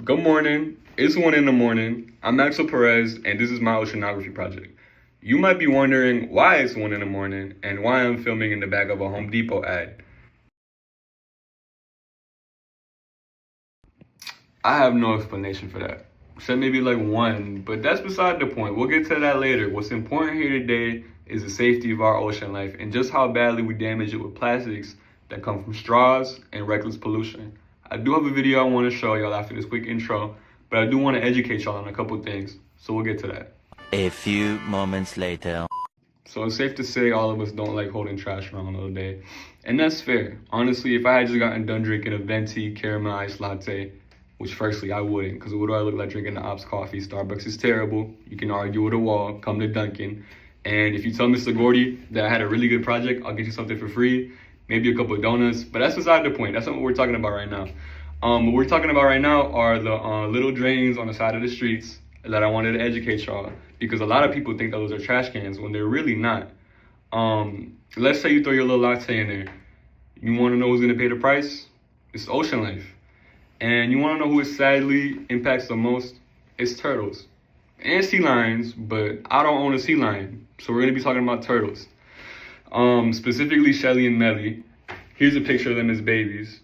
Good morning. It's 1 in the morning. I'm Axel Perez, and this is my oceanography project. You might be wondering why it's 1 in the morning and why I'm filming in the back of a Home Depot ad. I have no explanation for that. Except maybe like one, but that's beside the point. We'll get to that later. What's important here today is the safety of our ocean life and just how badly we damage it with plastics that come from straws and reckless pollution. I do have a video I want to show y'all after this quick intro, but I do want to educate y'all on a couple things, so we'll get to that. A few moments later. So it's safe to say all of us don't like holding trash around all day. And that's fair. Honestly, if I had just gotten done drinking a venti caramel iced latte, which firstly I wouldn't, because what do I look like drinking the Ops coffee? Starbucks is terrible. You can argue with a wall, come to Dunkin'. And if you tell Mr. Gordy that I had a really good project, I'll get you something for free, maybe a couple of donuts. But that's beside the point. That's not what we're talking about right now. What we're talking about right now are the little drains on the side of the streets that I wanted to educate y'all, because a lot of people think that those are trash cans when they're really not. Let's say you throw your little latte in there. You want to know who's going to pay the price? It's ocean life. And you want to know who it sadly impacts the most? It's turtles and sea lions, but I don't own a sea lion, so we're going to be talking about turtles. Specifically Shelly and Melly. Here's a picture of them as babies.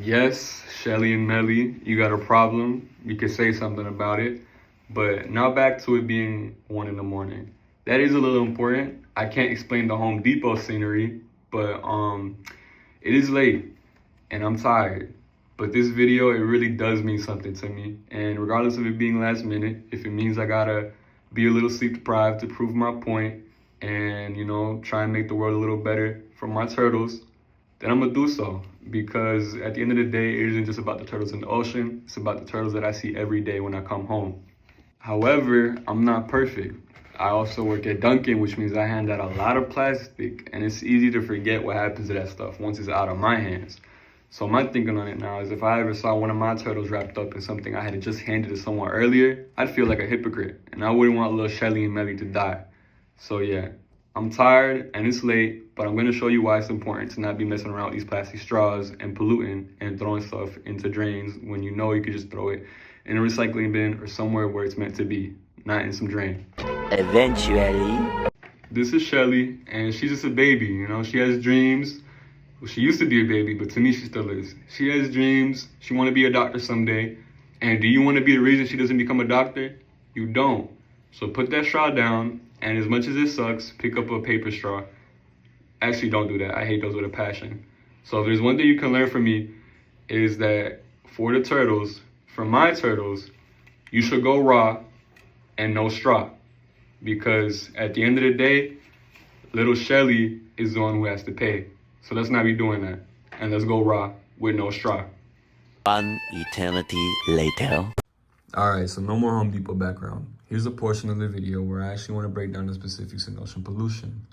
Yes, Shelly and Melly, you got a problem. You could say something about it. But now back to it being 1 in the morning. That is a little important. I can't explain the Home Depot scenery, but it is late and I'm tired. But this video, it really does mean something to me. And regardless of it being last minute, if it means I gotta be a little sleep deprived to prove my point and, you know, try and make the world a little better for my turtles, then I'm gonna do so. Because at the end of the day, it isn't just about the turtles in the ocean. It's about the turtles that I see every day when I come home. However, I'm not perfect. I also work at Dunkin', which means I hand out a lot of plastic, and it's easy to forget what happens to that stuff once it's out of my hands. So my thinking on it now is if I ever saw one of my turtles wrapped up in something I had just handed to someone earlier, I'd feel like a hypocrite, and I wouldn't want little Shelly and Melly to die. So yeah, I'm tired and it's late, but I'm gonna show you why it's important to not be messing around with these plastic straws and polluting and throwing stuff into drains when you know you could just throw it in a recycling bin or somewhere where it's meant to be, not in some drain. Eventually. This is Shelly, and she's just a baby, you know? She has dreams. Well, she used to be a baby, but to me, she still is. She has dreams. She want to be a doctor someday. And do you want to be the reason she doesn't become a doctor? You don't. So put that straw down, and as much as it sucks, pick up a paper straw. Actually, don't do that. I hate those with a passion. So if there's one thing you can learn from me, is that for the turtles, for my turtles, you should go raw and no straw. Because at the end of the day, little Shelly is the one who has to pay. So let's not be doing that. And let's go raw with no straw. 1 eternity later. Alright, so no more Home Depot background. Here's a portion of the video where I actually want to break down the specifics in ocean pollution.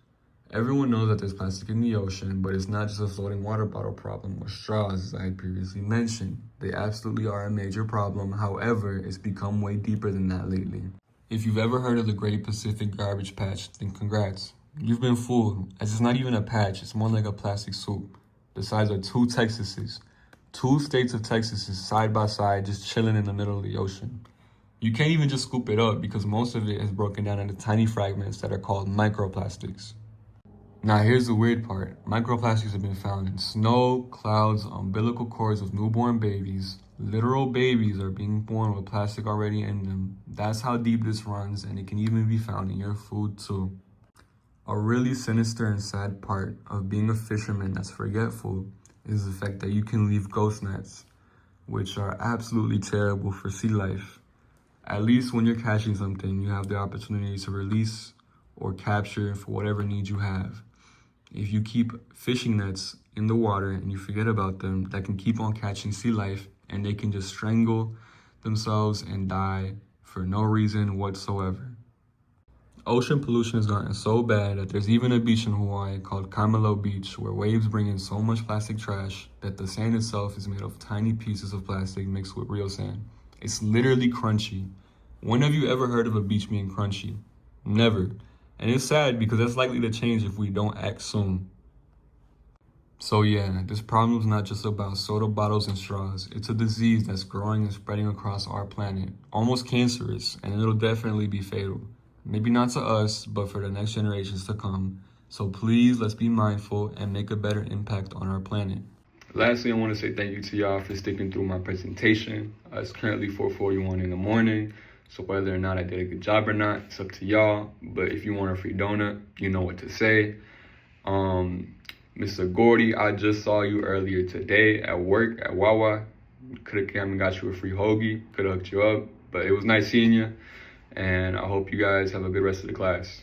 Everyone knows that there's plastic in the ocean, but it's not just a floating water bottle problem or straws, as I had previously mentioned. They absolutely are a major problem. However, it's become way deeper than that lately. If you've ever heard of the Great Pacific Garbage Patch, then congrats. You've been fooled, as it's not even a patch, it's more like a plastic soup. The size of 2 Texases. 2 states of Texas side by side, just chilling in the middle of the ocean. You can't even just scoop it up because most of it is broken down into tiny fragments that are called microplastics. Now here's the weird part. Microplastics have been found in snow, clouds, umbilical cords of newborn babies. Literal babies are being born with plastic already in them. That's how deep this runs, and it can even be found in your food too. A really sinister and sad part of being a fisherman that's forgetful is the fact that you can leave ghost nets, which are absolutely terrible for sea life. At least when you're catching something, you have the opportunity to release or capture for whatever needs you have. If you keep fishing nets in the water and you forget about them, that can keep on catching sea life, and they can just strangle themselves and die for no reason whatsoever. Ocean pollution has gotten so bad that there's even a beach in Hawaii called Kamalo Beach where waves bring in so much plastic trash that the sand itself is made of tiny pieces of plastic mixed with real sand. It's literally crunchy. When have you ever heard of a beach being crunchy? Never. And it's sad because that's likely to change if we don't act soon. So yeah, this problem is not just about soda bottles and straws. It's a disease that's growing and spreading across our planet, almost cancerous, and it'll definitely be fatal. Maybe not to us, but for the next generations to come. So please, let's be mindful and make a better impact on our planet. Lastly, I want to say thank you to y'all for sticking through my presentation. It's currently 4:41 in the morning, so whether or not I did a good job or not, it's up to y'all. But if you want a free donut, you know what to say. Mr. Gordy, I just saw you earlier today at work at Wawa. Could have came and got you a free hoagie. Could have hooked you up, but it was nice seeing you. And I hope you guys have a good rest of the class.